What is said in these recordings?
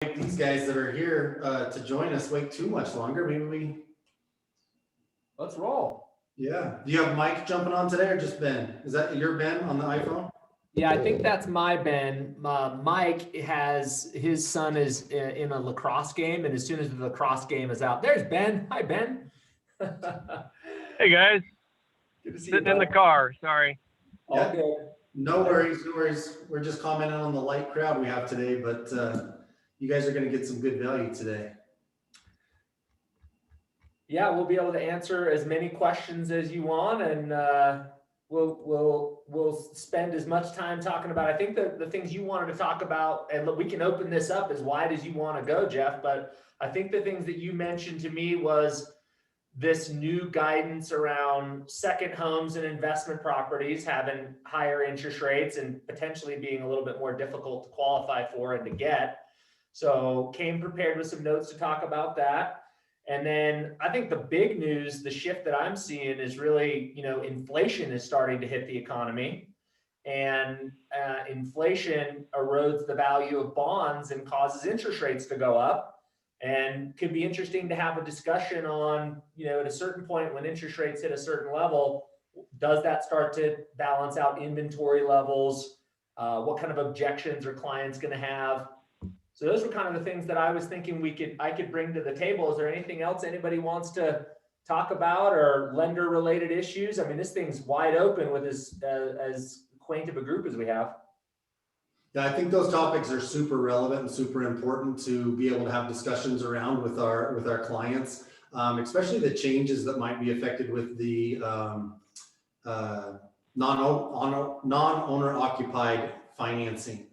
make these guys that are here to join us wait too much longer. Let's roll. Yeah. Do you have Mike jumping on today or just Ben? Is that your Ben on the iPhone? Yeah, I think that's my Ben. Mike his son is in a lacrosse game, and as soon as the lacrosse game is out, there's Ben. Hi, Ben. Hey guys, Good to see sitting you, in the bud. car. Sorry. All good. No worries, no worries. We're just commenting on the light crowd we have today, but you guys are going to get some good value today. Yeah, we'll be able to answer as many questions as you want, and we'll spend as much time talking about. I think the things you wanted to talk about, and look, we can open this up as wide as you want to go, Jeff. But I think the things that you mentioned to me was this new guidance around second homes and investment properties having higher interest rates and potentially being a little bit more difficult to qualify for and to get. So came prepared with some notes to talk about that. And then I think the big news, the shift that I'm seeing is really, inflation is starting to hit the economy, and inflation erodes the value of bonds and causes interest rates to go up. And could be interesting to have a discussion on, at a certain point when interest rates hit a certain level, does that start to balance out inventory levels? What kind of objections are clients going to have? So those were kind of the things that I was thinking I could bring to the table. Is there anything else anybody wants to talk about, or lender related issues? I mean, this thing's wide open with as quaint of a group as we have. Yeah, I think those topics are super relevant and super important to be able to have discussions around with our clients, especially the changes that might be affected with the non-owner occupied financing.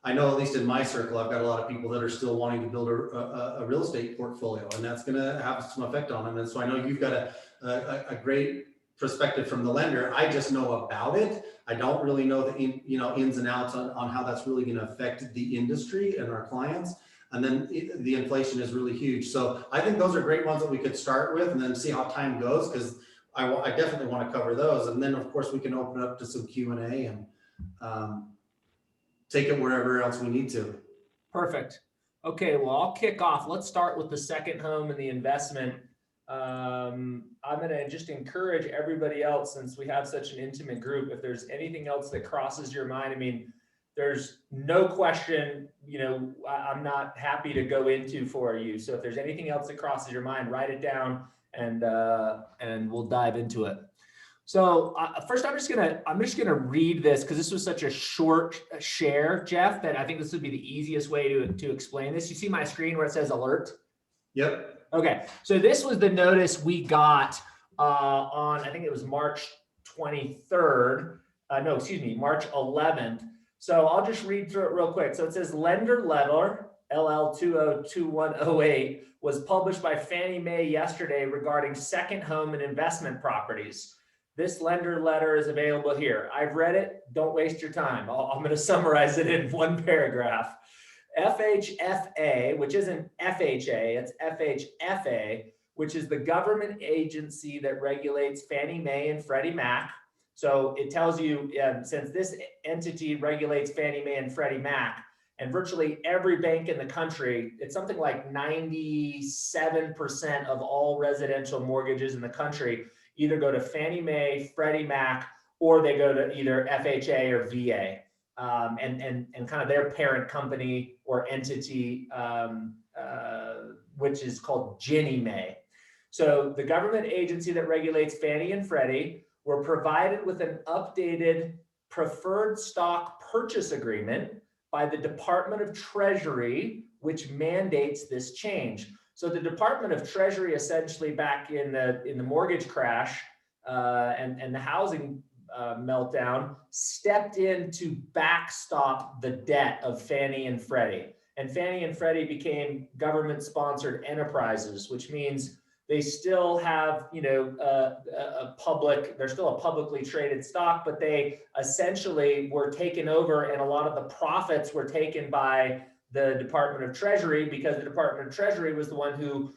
I know, at least in my circle, I've got a lot of people that are still wanting to build a real estate portfolio, and that's going to have some effect on them. And so I know you've got a great perspective from the lender. I just know about it. I don't really know the ins and outs on how that's really going to affect the industry and our clients. And then the inflation is really huge. So I think those are great ones that we could start with and then see how time goes, because I definitely want to cover those. And then of course we can open up to some Q&A and take it wherever else we need to. Perfect. Okay, well, I'll kick off. Let's start with the second home and the investment. I'm going to just encourage everybody else, since we have such an intimate group, if there's anything else that crosses your mind. I mean, there's no question, I'm not happy to go into for you. So if there's anything else that crosses your mind, write it down and we'll dive into it. So first, I'm just gonna read this because this was such a short share, Jeff, that I think this would be the easiest way to explain this. You see my screen where it says alert? Yep. Okay, so this was the notice we got on, I think it was March 23rd. March 11th. So I'll just read through it real quick. So it says lender letter LL202108 was published by Fannie Mae yesterday regarding second home and investment properties. This lender letter is available here. I've read it. Don't waste your time. I'm going to summarize it in one paragraph. FHFA, which isn't FHA, it's FHFA, which is the government agency that regulates Fannie Mae and Freddie Mac. So it tells you, since this entity regulates Fannie Mae and Freddie Mac, and virtually every bank in the country, it's something like 97% of all residential mortgages in the country either go to Fannie Mae, Freddie Mac, or they go to either FHA or VA, and kind of their parent company or entity, which is called Ginnie Mae. So the government agency that regulates Fannie and Freddie were provided with an updated preferred stock purchase agreement by the Department of Treasury, which mandates this change. So the Department of Treasury essentially back in the mortgage crash and the housing meltdown stepped in to backstop the debt of Fannie and Freddie. And Fannie and Freddie became government-sponsored enterprises, which means they still have, they're still a publicly traded stock, but they essentially were taken over, and a lot of the profits were taken by the Department of Treasury, because the Department of Treasury was the one who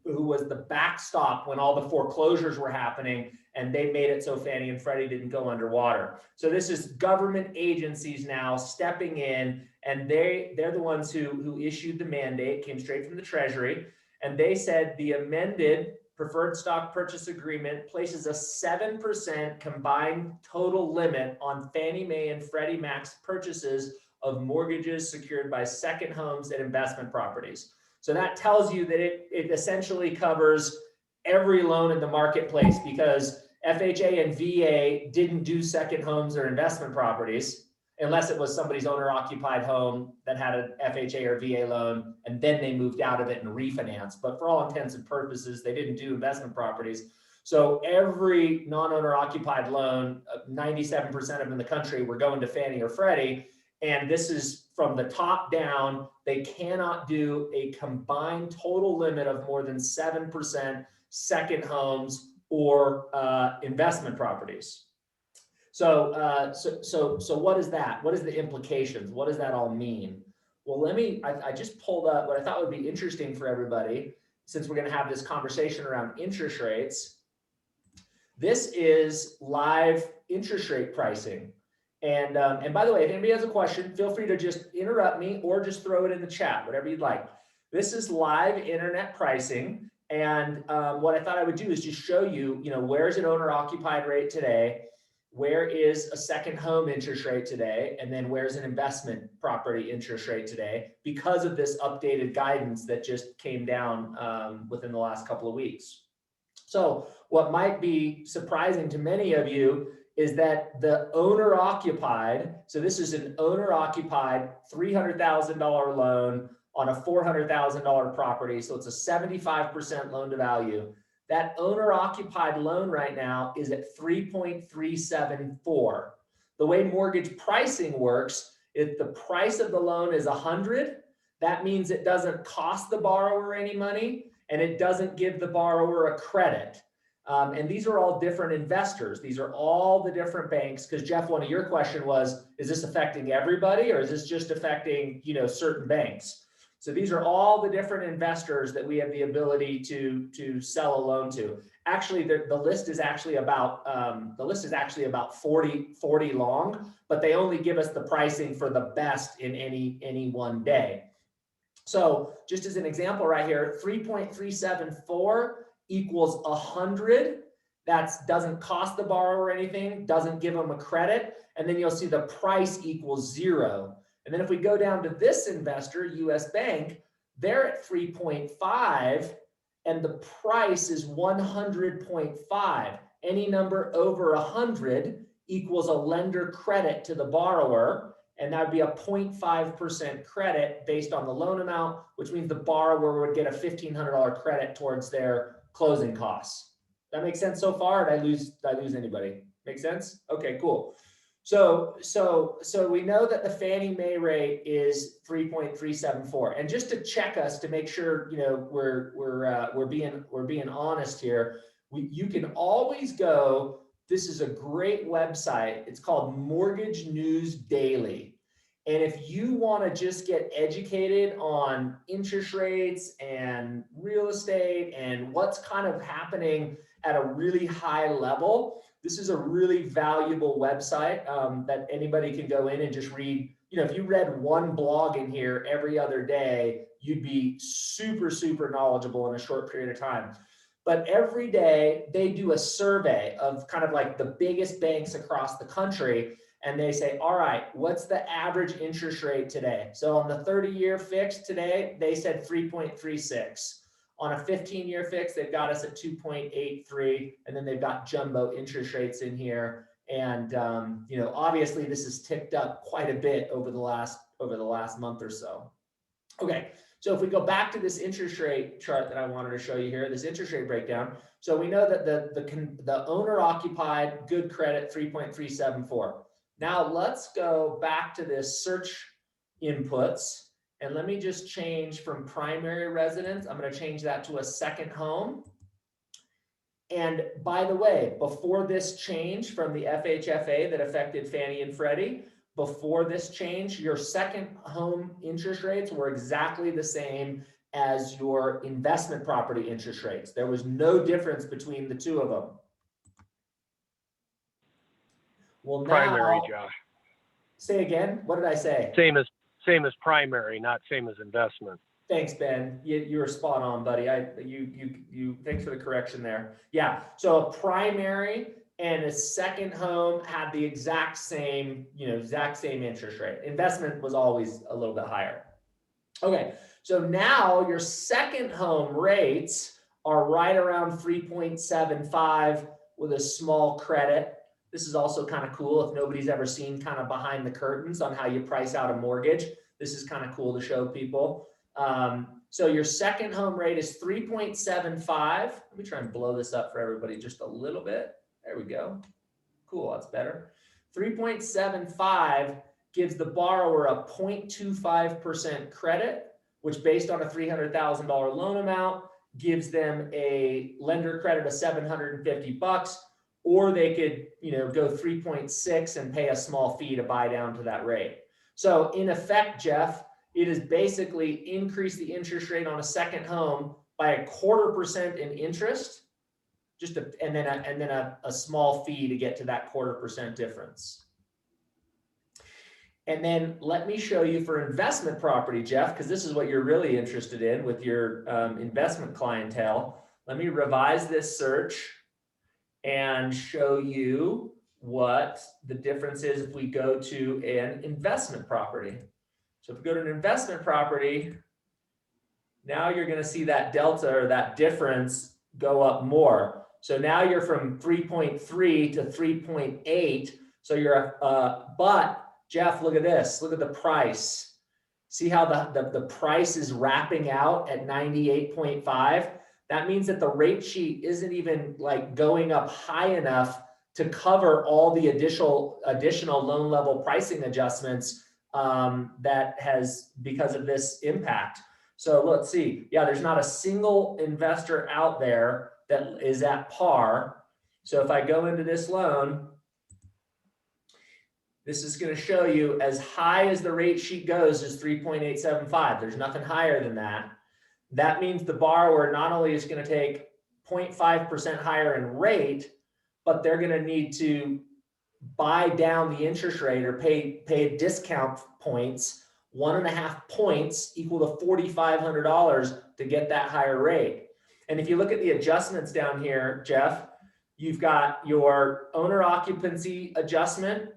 was the backstop when all the foreclosures were happening, and they made it so Fannie and Freddie didn't go underwater. So this is government agencies now stepping in And they're the ones who issued the mandate, came straight from the Treasury. And they said the amended preferred stock purchase agreement places a 7% combined total limit on Fannie Mae and Freddie Mac's purchases of mortgages secured by second homes and investment properties. So that tells you that it essentially covers every loan in the marketplace, because FHA and VA didn't do second homes or investment properties unless it was somebody's owner-occupied home that had an FHA or VA loan, and then they moved out of it and refinanced. But for all intents and purposes, they didn't do investment properties. So every non-owner occupied loan, 97% of them in the country, were going to Fannie or Freddie. And this is from the top down. They cannot do a combined total limit of more than 7% second homes or investment properties. So what is that? What is the implications? What does that all mean? Well, I just pulled up what I thought would be interesting for everybody, since we're going to have this conversation around interest rates. This is live interest rate pricing. And by the way, if anybody has a question, feel free to just interrupt me or just throw it in the chat, whatever you'd like. This is live internet pricing. And what I thought I would do is just show you, where is an owner occupied rate today? Where is a second home interest rate today? And then where's an investment property interest rate today, because of this updated guidance that just came down within the last couple of weeks. So what might be surprising to many of you is that the owner occupied, so this is an owner occupied $300,000 loan on a $400,000 property. So it's a 75% loan to value. That owner occupied loan right now is at 3.374. The way mortgage pricing works, if the price of the loan is 100, that means it doesn't cost the borrower any money and it doesn't give the borrower a credit. And these are all different investors. These are all the different banks. Because Jeff, one of your question was, is this affecting everybody or is this just affecting, certain banks? So these are all the different investors that we have the ability to sell a loan to. Actually, the list is actually about 40 long, but they only give us the pricing for the best in any one day. So just as an example right here, 3.374 equals 100. That doesn't cost the borrower anything, doesn't give them a credit. And then you'll see the price equals 0. And then if we go down to this investor, US Bank, they're at 3.5 and the price is 100.5. Any number over 100 equals a lender credit to the borrower. And that would be a 0.5% credit based on the loan amount, which means the borrower would get a $1,500 credit towards their closing costs. That makes sense so far? Or did I lose anybody? Make sense? Okay, cool. So we know that the Fannie Mae rate is 3.374, and just to check us to make sure we're being honest here, you can always go. This is a great website. It's called Mortgage News Daily, and if you want to just get educated on interest rates and real estate and what's kind of happening at a really high level, this is a really valuable website that anybody can go in and just read. If you read one blog in here every other day, you'd be super, super knowledgeable in a short period of time. But every day they do a survey of kind of like the biggest banks across the country. And they say, all right, what's the average interest rate today? So on the 30-year fixed today, they said 3.36. On a 15-year fix, they've got us at 2.83, and then they've got jumbo interest rates in here. And obviously this has ticked up quite a bit over the last month or so. Okay, so if we go back to this interest rate chart that I wanted to show you here, this interest rate breakdown. So we know that the owner-occupied good credit 3.374. Now let's go back to this search inputs. And let me just change from primary residence. I'm going to change that to a second home. And by the way, before this change from the FHFA that affected Fannie and Freddie, before this change, your second home interest rates were exactly the same as your investment property interest rates. There was no difference between the two of them. Well, now, Primary, Josh. say again, what did I say? Same as same as primary, not same as investment. Thanks, Ben. You were spot on, buddy. Thanks for the correction there. Yeah. So a primary and a second home had the exact same interest rate. Investment was always a little bit higher. Okay. So now your second home rates are right around 3.75 with a small credit. This is also kind of cool. If nobody's ever seen kind of behind the curtains on how you price out a mortgage, this is kind of cool to show people. So your second home rate is 3.75. Let me try and blow this up for everybody just a little bit. There we go. Cool, that's better. 3.75 gives the borrower a 0.25% credit, which based on a $300,000 loan amount gives them a lender credit of $750, or they could, go 3.6 and pay a small fee to buy down to that rate. So in effect, Jeff, it is basically increase the interest rate on a second home by 0.25% in interest, and then a small fee to get to that 0.25% difference. And then let me show you for investment property, Jeff, because this is what you're really interested in with your investment clientele. Let me revise this search and show you what the difference is if we go to an investment property. So if we go to an investment property, now you're going to see that delta or that difference go up more. So now you're from 3.3 to 3.8. So you're, but Jeff, look at this. Look at the price. See how the price is wrapping out at 98.5? That means that the rate sheet isn't even like going up high enough to cover all the additional loan level pricing adjustments that has because of this impact. So let's see. Yeah, there's not a single investor out there that is at par. So if I go into this loan, this is going to show you as high as the rate sheet goes is 3.875. There's nothing higher than that. That means the borrower not only is going to take 0.5% higher in rate, but they're going to need to buy down the interest rate or pay discount points, 1.5 points equal to $4,500 to get that higher rate. And if you look at the adjustments down here, Jeff, you've got your owner occupancy adjustment.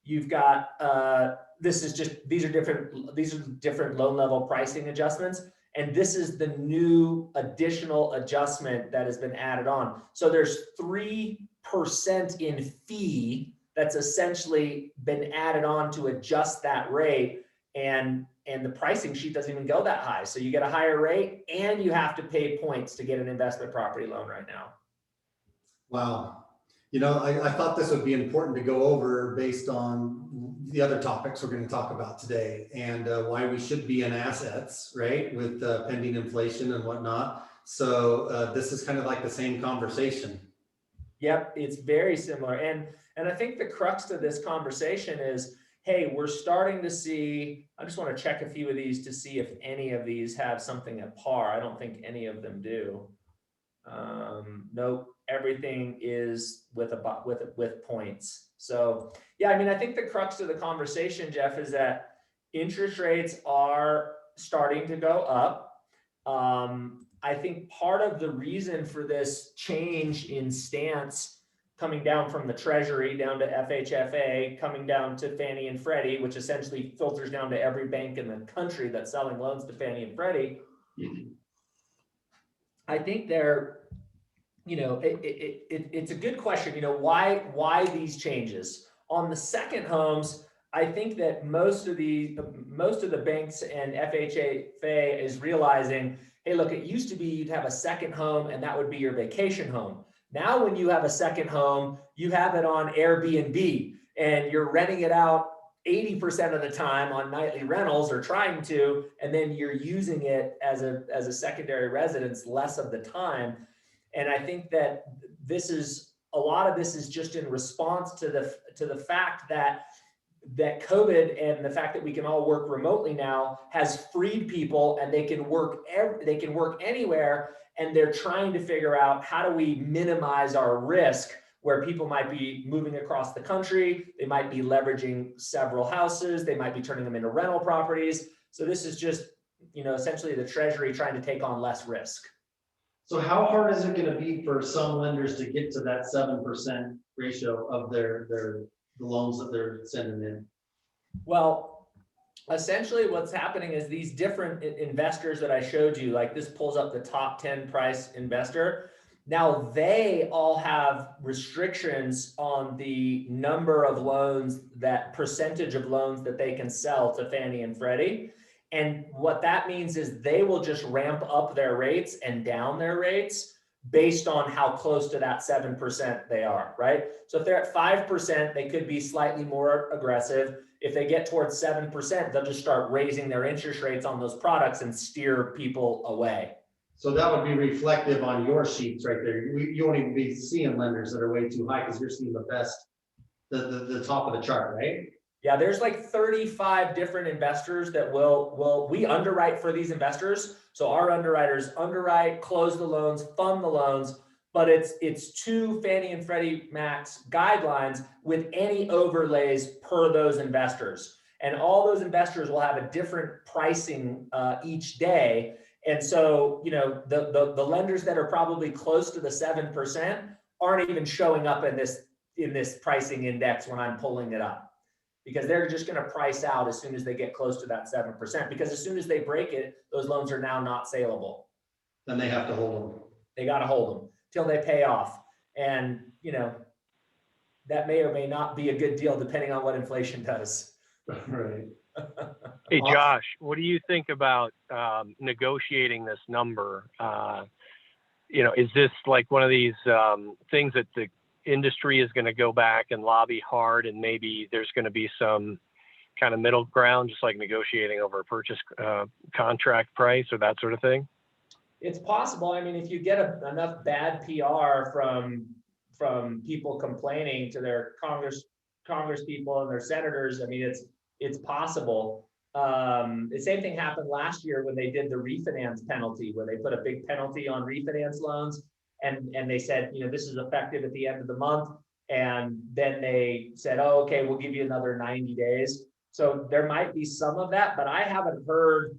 You've got these are different loan level pricing adjustments. And this is the new additional adjustment that has been added on. So there's 3% in fee that's essentially been added on to adjust that rate. And the pricing sheet doesn't even go that high. So you get a higher rate and you have to pay points to get an investment property loan right now. Wow. I thought this would be important to go over based on the other topics we're going to talk about today and why we should be in assets, right? With pending inflation and whatnot. So this is kind of like the same conversation. Yep, it's very similar. And I think the crux to this conversation is, hey, we're starting to see, I just want to check a few of these to see if any of these have something at par. I don't think any of them do. Nope, everything is with points. So yeah, I think the crux of the conversation, Jeff, is that interest rates are starting to go up. I think part of the reason for this change in stance coming down from the Treasury down to FHFA, coming down to Fannie and Freddie, which essentially filters down to every bank in the country that's selling loans to Fannie and Freddie. I think they're, it's a good question. Why these changes on the second homes? I think that most of the banks and FHFA is realizing, hey, look, it used to be you'd have a second home and that would be your vacation home. Now, when you have a second home, you have it on Airbnb and you're renting it out 80% of the time on nightly rentals or trying to, and then you're using it as a secondary residence less of the time. And I think that a lot of this is just in response to the fact that COVID and the fact that we can all work remotely now has freed people and they can work anywhere, and they're trying to figure out how do we minimize our risk where people might be moving across the country. They might be leveraging several houses. They might be turning them into rental properties. So this is just, essentially the Treasury trying to take on less risk. So how hard is it gonna be for some lenders to get to that 7% ratio of the loans that they're sending in? Well, essentially what's happening is these different investors that I showed you, like this pulls up the top 10 price investor. Now they all have restrictions on the number of loans, that percentage of loans that they can sell to Fannie and Freddie. And what that means is they will just ramp up their rates and down their rates based on how close to that 7% they are, right? So if they're at 5%, they could be slightly more aggressive. If they get towards 7%, they'll just start raising their interest rates on those products and steer people away. So that would be reflective on your sheets right there. You won't even be seeing lenders that are way too high because you're seeing the best, the top of the chart, right? Yeah, there's like 35 different investors that we underwrite for these investors. So our underwriters underwrite, close the loans, fund the loans, but it's two Fannie and Freddie Mac's guidelines with any overlays per those investors. And all those investors will have a different pricing each day. And so, the lenders that are probably close to the 7% aren't even showing up in this pricing index when I'm pulling it up, because they're just going to price out as soon as they get close to that 7%, because as soon as they break it, those loans are now not saleable. Then they have to hold them. They got to hold them till they pay off. And, that may or may not be a good deal depending on what inflation does. Right. Hey, Josh, what do you think about negotiating this number? Is this like one of these things that the industry is going to go back and lobby hard, and maybe there's going to be some kind of middle ground, just like negotiating over a purchase contract price or that sort of thing? It's possible. I mean, if you get enough bad PR from people complaining to their Congress people and their senators, I mean, it's possible. The same thing happened last year when they did the refinance penalty, where they put a big penalty on refinance loans, and they said, this is effective at the end of the month. And then they said, oh, okay, we'll give you another 90 days. So there might be some of that, but I haven't heard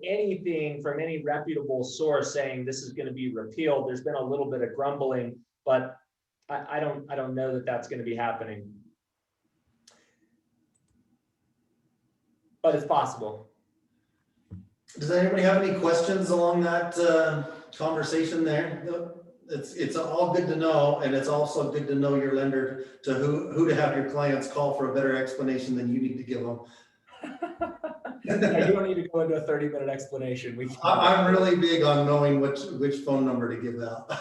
anything from any reputable source saying this is going to be repealed. There's been a little bit of grumbling, but I don't know that that's going to be happening. But it's possible. Does anybody have any questions along that conversation there? It's all good to know, and it's also good to know your lender, to who to have your clients call for a better explanation than you need to give them. Yeah, you don't need to go into a 30-minute explanation. I'm really big on knowing which phone number to give out.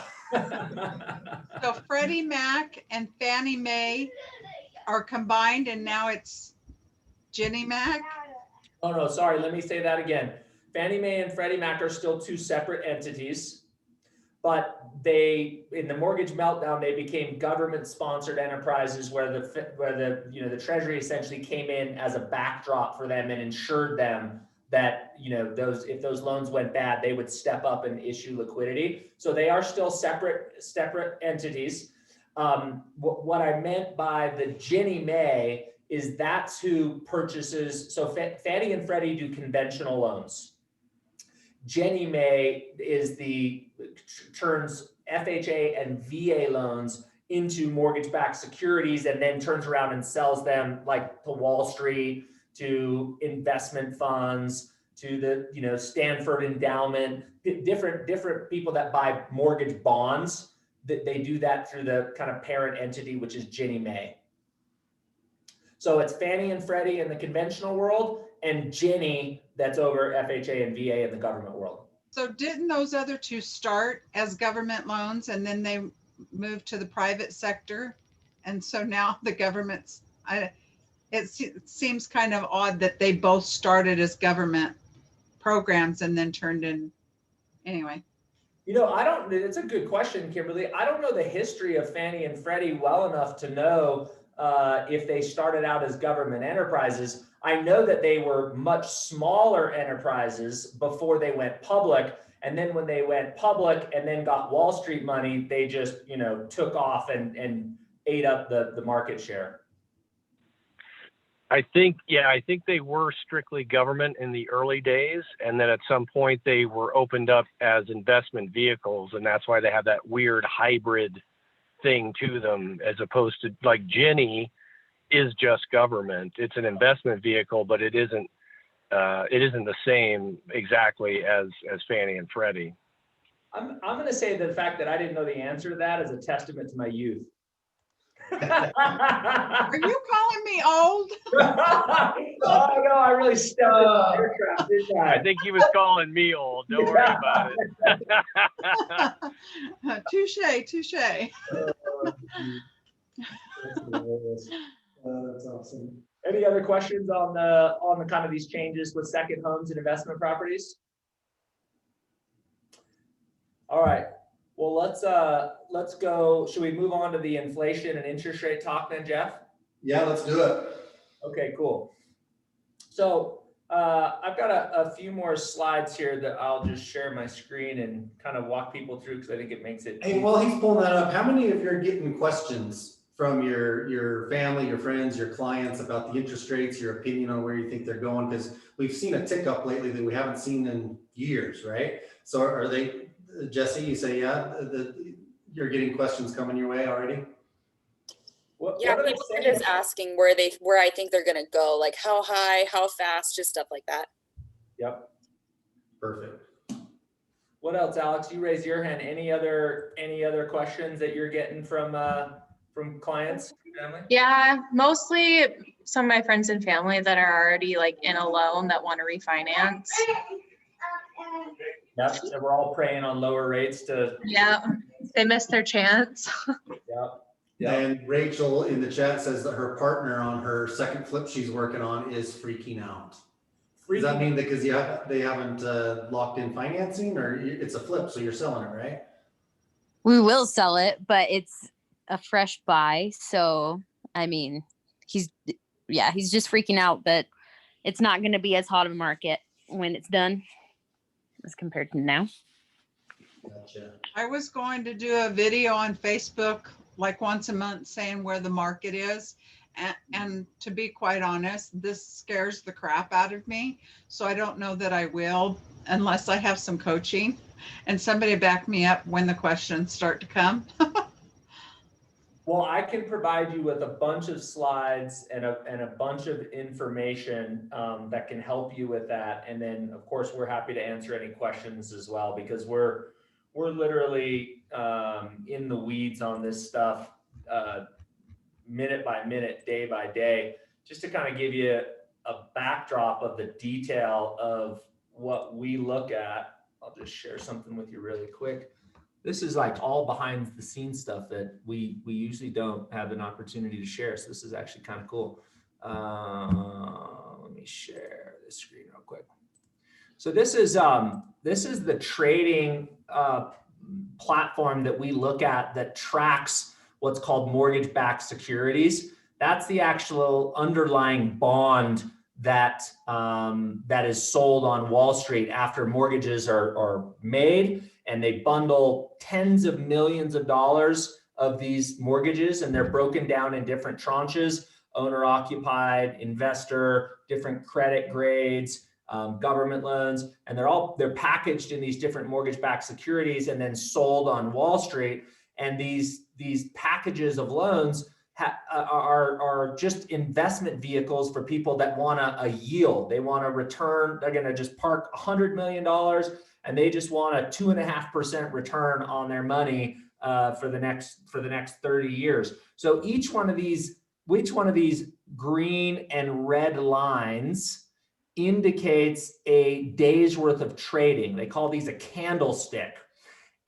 So Freddie Mac and Fannie Mae are combined, and now it's Ginnie Mac? Oh, no, sorry. Let me say that again. Fannie Mae and Freddie Mac are still two separate entities, but in the mortgage meltdown, they became government-sponsored enterprises where the Treasury essentially came in as a backdrop for them and ensured them that if those loans went bad, they would step up and issue liquidity. So they are still separate entities. What I meant by the Ginnie Mae is that's who purchases. So Fannie and Freddie do conventional loans. Ginnie Mae turns FHA and VA loans into mortgage-backed securities, and then turns around and sells them like to Wall Street, to investment funds, to the Stanford Endowment, different people that buy mortgage bonds. They do that through the kind of parent entity, which is Ginnie Mae. So it's Fannie and Freddie in the conventional world, and Ginnie that's over FHA and VA in the government world. So didn't those other two start as government loans, and then they moved to the private sector? And so now the government's, it seems kind of odd that they both started as government programs and then turned in, anyway. It's a good question, Kimberly. I don't know the history of Fannie and Freddie well enough to know if they started out as government enterprises. I know that they were much smaller enterprises before they went public, And then when they went public and then got Wall Street money, they just, took off and ate up the market share. I think they were strictly government in the early days, and then at some point they were opened up as investment vehicles, and that's why they have that weird hybrid thing to them, as opposed to like Ginny is just government. It's an investment vehicle, but it isn't the same exactly as Fannie and Freddie. I'm going to say the fact that I didn't know the answer to that is a testament to my youth. Are you calling me old? Oh no, I really stepped in the bear trap, didn't I? I think he was calling me old. Don't worry about it. Touche. That's awesome. Any other questions on the kind of these changes with second homes and investment properties? All right. Well, let's go. Should we move on to the inflation and interest rate talk then, Jeff? Yeah, let's do it. Okay, cool. So I've got a few more slides here that I'll just share my screen and kind of walk people through because I think it makes it. Hey, while he's pulling that up, how many of you are getting questions from your family, your friends, your clients about the interest rates, your opinion on where you think they're going? Because we've seen a tick up lately that we haven't seen in years, right? So are they, Jesse, you say, you're getting questions coming your way already? What Yeah, are they people are saying? just asking where I think they're gonna go, like how high, how fast, just stuff like that. Yep. Perfect. What else, Alex? You raise your hand. Any other questions that you're getting from clients, family? Yeah, mostly some of my friends and family that are already like in a loan that want to refinance. Yep. So we're all praying on lower rates to. Yeah, they missed their chance. Yep. Yep. And Rachel in the chat says that her partner on her second flip she's working on is freaking out. Does that mean that because they haven't locked in financing, or it's a flip, so you're selling it, right? We will sell it, but it's a fresh buy. So, I mean, he's just freaking out, but it's not going to be as hot of a market when it's done as compared to now. Gotcha. I was going to do a video on Facebook like once a month saying where the market is. And to be quite honest, this scares the crap out of me. So I don't know that I will unless I have some coaching and somebody back me up when the questions start to come. Well, I can provide you with a bunch of slides and a bunch of information that can help you with that. And then, of course, we're happy to answer any questions as well, because we're literally in the weeds on this stuff minute by minute, day by day, just to kind of give you a backdrop of the detail of what we look at. I'll just share something with you really quick. This is like all behind the scenes stuff that we usually don't have an opportunity to share. So this is actually kind of cool. Let me share this screen real quick. So this is the trading platform that we look at that tracks what's called mortgage-backed securities. That's the actual underlying bond that is sold on Wall Street after mortgages are made, and they bundle tens of millions of dollars of these mortgages, and they're broken down in different tranches: owner-occupied, investor, different credit grades, government loans, and they're packaged in these different mortgage-backed securities and then sold on Wall Street. And these packages of loans are just investment vehicles for people that want a yield. They want a return. They're going to just park $100 million and they just want a 2.5% return on their money for the next 30 years. So each one of these green and red lines indicates a day's worth of trading. They call these a candlestick.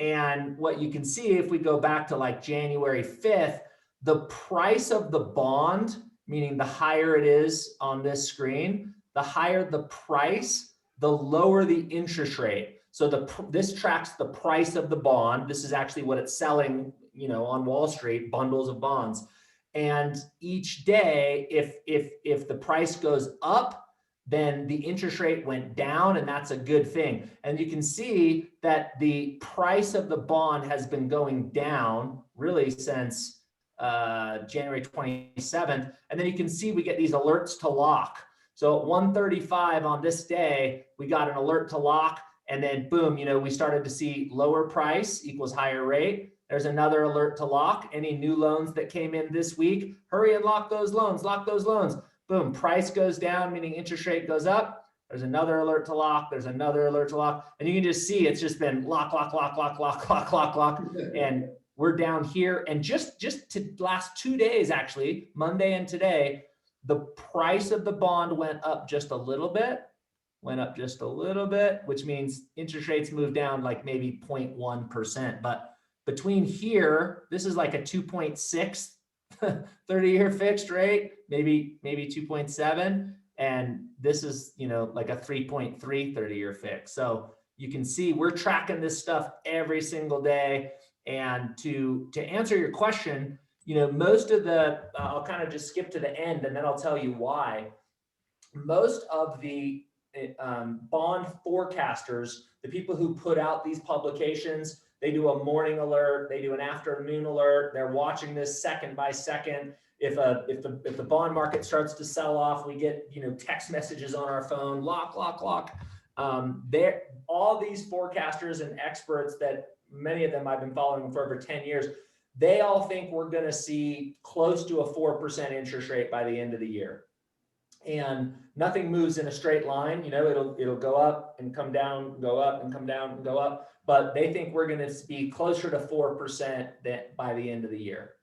And what you can see, if we go back to like January 5th, the price of the bond, meaning the higher it is on this screen, the higher the price, the lower the interest rate. So this tracks the price of the bond. This is actually what it's selling, on Wall Street, bundles of bonds. And each day, if the price goes up, then the interest rate went down, and that's a good thing. And you can see that the price of the bond has been going down really since January 27th. And then you can see we get these alerts to lock. So at 1:35 on this day, we got an alert to lock, and then boom, we started to see lower price equals higher rate. There's another alert to lock. Any new loans that came in this week, hurry and lock those loans, lock those loans. Boom, price goes down, meaning interest rate goes up. There's another alert to lock. There's another alert to lock. And you can just see it's just been lock, lock, lock, lock, lock, lock, lock, lock. And we're down here. And just to last 2 days, actually, Monday and today, the price of the bond went up just a little bit, which means interest rates moved down like maybe 0.1%. But between here, this is like a 2.6 30-year fixed rate, maybe 2.7. And this is, like a 3.3 30-year fix. So you can see we're tracking this stuff every single day. And to answer your question, most of the, I'll kind of just skip to the end and then I'll tell you why. Most of the bond forecasters, the people who put out these publications, they do a morning alert, they do an afternoon alert. They're watching this second by second. If the bond market starts to sell off, we get text messages on our phone, lock, lock, lock. All these forecasters and experts that many of them I've been following for over 10 years, they all think we're going to see close to a 4% interest rate by the end of the year. And nothing moves in a straight line. It'll go up and come down, go up and come down and go up. But they think we're going to be closer to 4% by the end of the year.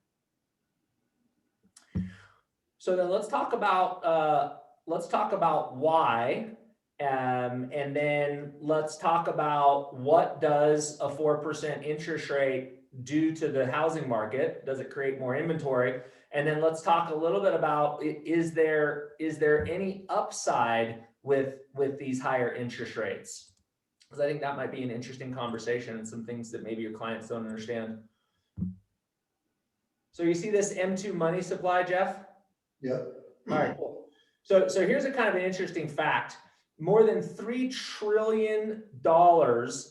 So then let's talk about why, and then let's talk about what does a 4% interest rate do to the housing market? Does it create more inventory? And then let's talk a little bit about, is there any upside with these higher interest rates? Because I think that might be an interesting conversation and some things that maybe your clients don't understand. So you see this M2 money supply, Jeff? Yep. All right, cool. So here's a kind of an interesting fact. More than $3 trillion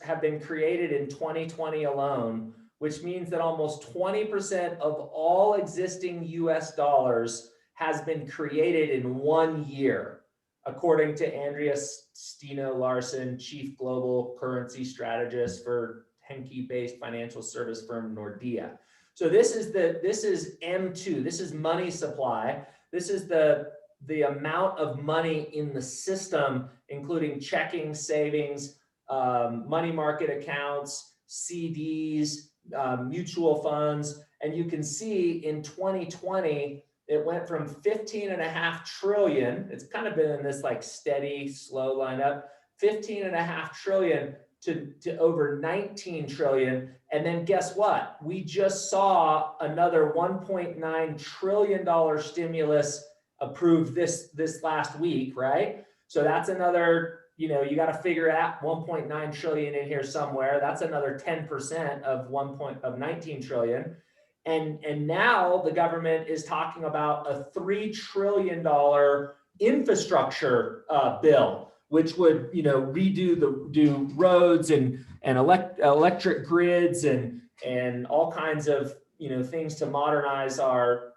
have been created in 2020 alone, which means that almost 20% of all existing US dollars has been created in 1 year, according to Andrea Stino Larson, Chief Global Currency Strategist for Henke-based financial service firm Nordea. So this is M2, this is money supply. This is the amount of money in the system, including checking, savings, money market accounts, CDs, mutual funds. And you can see in 2020, it went from 15.5 trillion. It's kind of been in this like steady, slow line up, 15.5 trillion to over 19 trillion. And then guess what? We just saw another $1.9 trillion stimulus approved this last week, right? So that's another, you got to figure out 1.9 trillion in here somewhere. That's another 10% of 19 trillion. And now the government is talking about a $3 trillion infrastructure bill, which would, do roads and electric grids and all kinds of, things to modernize our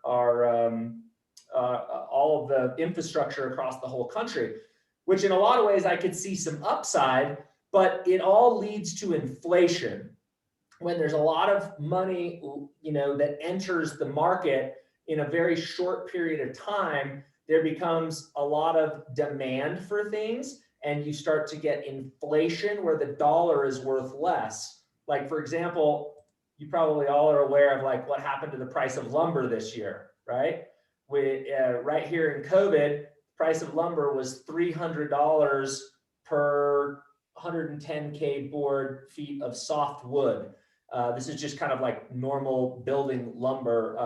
all of the infrastructure across the whole country, which in a lot of ways I could see some upside, but it all leads to inflation. When there's a lot of money, that enters the market in a very short period of time, there becomes a lot of demand for things, and you start to get inflation where the dollar is worth less. Like, for example, you probably all are aware of like what happened to the price of lumber this year, right? Right here in COVID, price of lumber was $300 per 110K board feet of soft wood. This is just kind of like normal building lumber.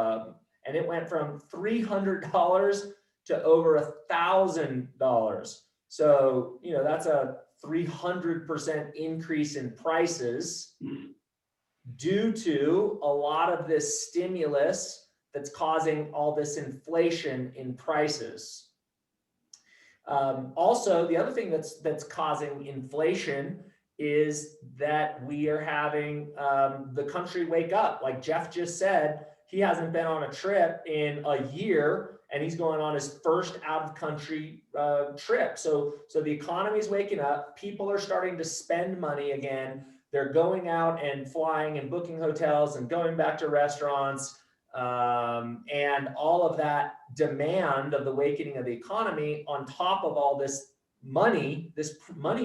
And it went from $300 to over $1,000. So, that's a 300% increase in prices due to a lot of this stimulus that's causing all this inflation in prices. Also, the other thing that's causing inflation is that we are having the country wake up. Like Jeff just said, he hasn't been on a trip in a year, and he's going on his first out of country trip. So the economy is waking up. People are starting to spend money again. They're going out and flying and booking hotels and going back to restaurants. And all of that demand of the awakening of the economy on top of all this money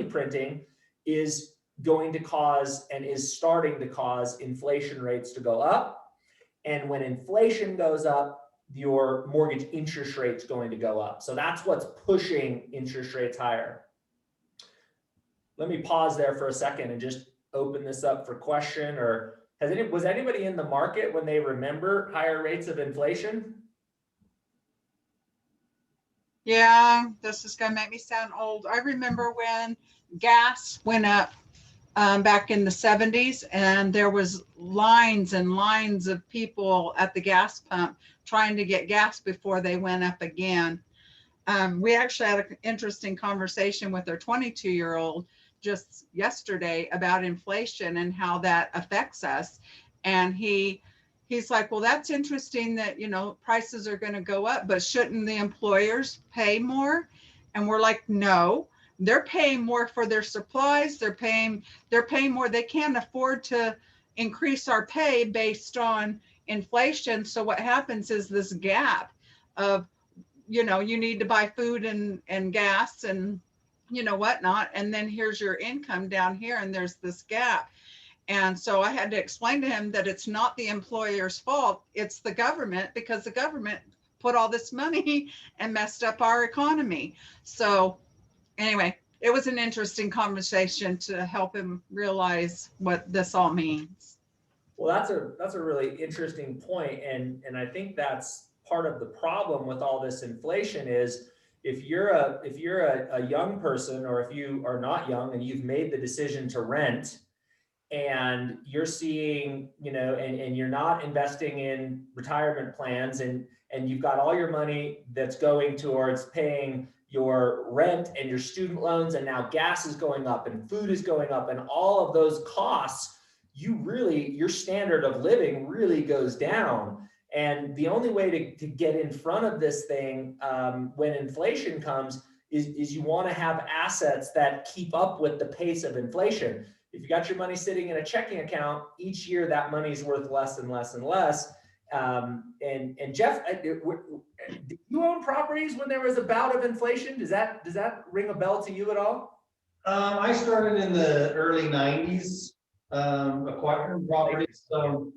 printing is going to cause and is starting to cause inflation rates to go up. And when inflation goes up, your mortgage interest rate's going to go up. So that's what's pushing interest rates higher. Let me pause there for a second and just open this up for question. Or was anybody in the market when they remember higher rates of inflation? Yeah, this is gonna make me sound old. I remember when gas went up back in the 70s, and there was lines and lines of people at the gas pump trying to get gas before they went up again. We actually had an interesting conversation with our 22-year-old just yesterday about inflation and how that affects us. And he's like, well, that's interesting that, prices are going to go up, but shouldn't the employers pay more? And we're like, no, they're paying more for their supplies. They're paying more. They can't afford to increase our pay based on inflation. So what happens is this gap of, you need to buy food and gas and, whatnot. And then here's your income down here, and there's this gap. And so I had to explain to him that it's not the employer's fault. It's the government, because the government put all this money and messed up our economy. So anyway, it was an interesting conversation to help him realize what this all means. Well, that's a really interesting point. And I think that's part of the problem with all this inflation is if you're a young person, or if you are not young and you've made the decision to rent, and you're seeing, and you're not investing in retirement plans, and you've got all your money that's going towards paying your rent and your student loans, and now gas is going up and food is going up, and all of those costs, your standard of living really goes down. And the only way to get in front of this thing when inflation comes is you want to have assets that keep up with the pace of inflation. If you got your money sitting in a checking account, each year that money is worth less and less and less. And Jeff, did you own properties when there was a bout of inflation? Does that ring a bell to you at all? I started in the early 90s acquiring properties. So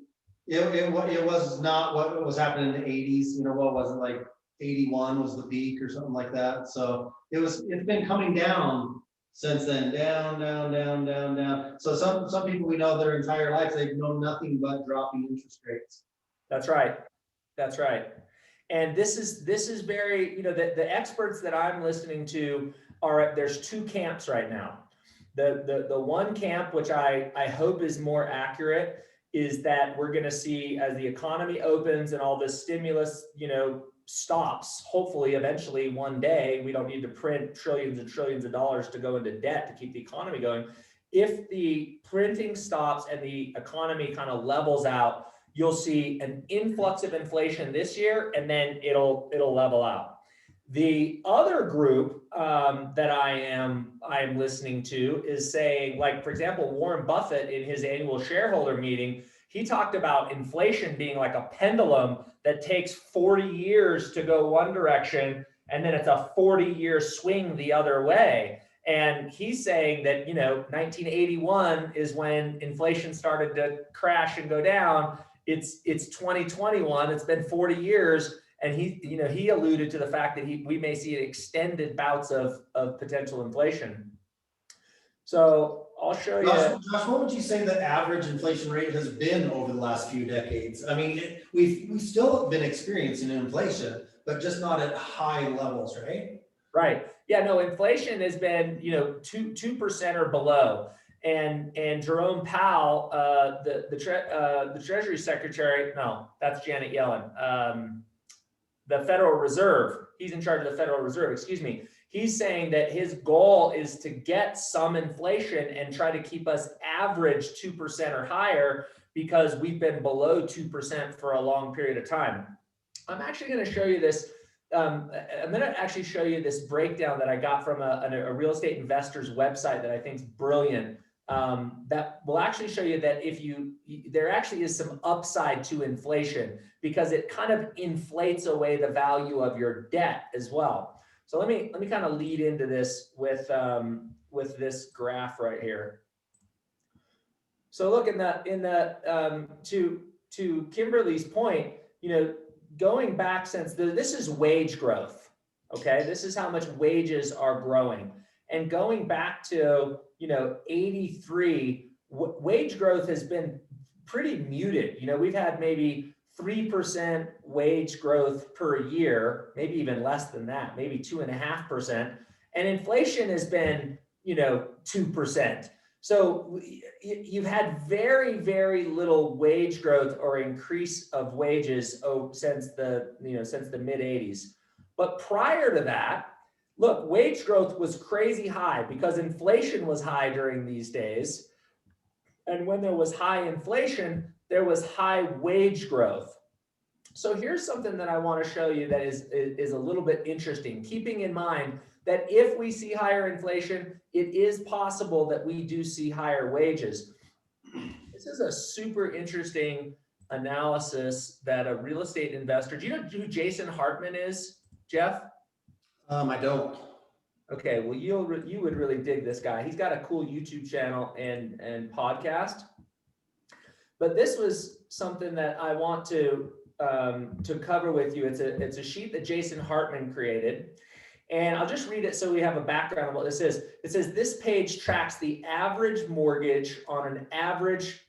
it was not what was happening in the 80s. What was it, like 81 was the peak or something like that. So it's been coming down since then, down. So some people we know their entire life, they've known nothing but dropping interest rates. That's right. And this is very, the experts that I'm listening to there's two camps right now. The one camp, which I hope is more accurate, is that we're going to see, as the economy opens and all this stimulus, stops, hopefully eventually one day, we don't need to print trillions and trillions of dollars to go into debt to keep the economy going. If the printing stops and the economy kind of levels out, you'll see an influx of inflation this year, and then it'll level out. The other group that I am listening to is saying, like, for example, Warren Buffett in his annual shareholder meeting, he talked about inflation being like a pendulum that takes 40 years to go one direction, and then it's a 40-year swing the other way. And he's saying that, 1981 is when inflation started to crash and go down. It's 2021. It's been 40 years. And he alluded to the fact that we may see extended bouts of potential inflation. So I'll show you. Josh, what would you say the average inflation rate has been over the last few decades? I mean, we've still been experiencing inflation, but just not at high levels, right? Right. Yeah. No, inflation has been 2% or below. And Jerome Powell, the Treasury Secretary. No, that's Janet Yellen. The Federal Reserve. He's in charge of the Federal Reserve. Excuse me. He's saying that his goal is to get some inflation and try to keep us average 2% or higher, because we've been below 2% for a long period of time. I'm actually going to show you this. I'm going to actually show you this breakdown that I got from a real estate investor's website that I think is brilliant. That will actually show you that there actually is some upside to inflation, because it kind of inflates away the value of your debt as well. So let me kind of lead into this with this graph right here. So look to Kimberly's point, going back since this is wage growth. Okay, this is how much wages are growing, and going back to 83, wage growth has been pretty muted. We've had maybe 3% wage growth per year, maybe even less than that, maybe 2.5%. And inflation has been, 2%. So you've had very, very little wage growth or increase of wages since the mid 80s. But prior to that, look, wage growth was crazy high because inflation was high during these days. And when there was high inflation, there was high wage growth. So here's something that I want to show you that is a little bit interesting, keeping in mind that if we see higher inflation, it is possible that we do see higher wages. This is a super interesting analysis that a real estate investor, do you know who Jason Hartman is, Jeff? I don't. Okay, well, you would really dig this guy. He's got a cool YouTube channel and podcast. But this was something that I want to cover with you. It's a sheet that Jason Hartman created, and I'll just read it so we have a background on what this is. It says this page tracks the average mortgage on an average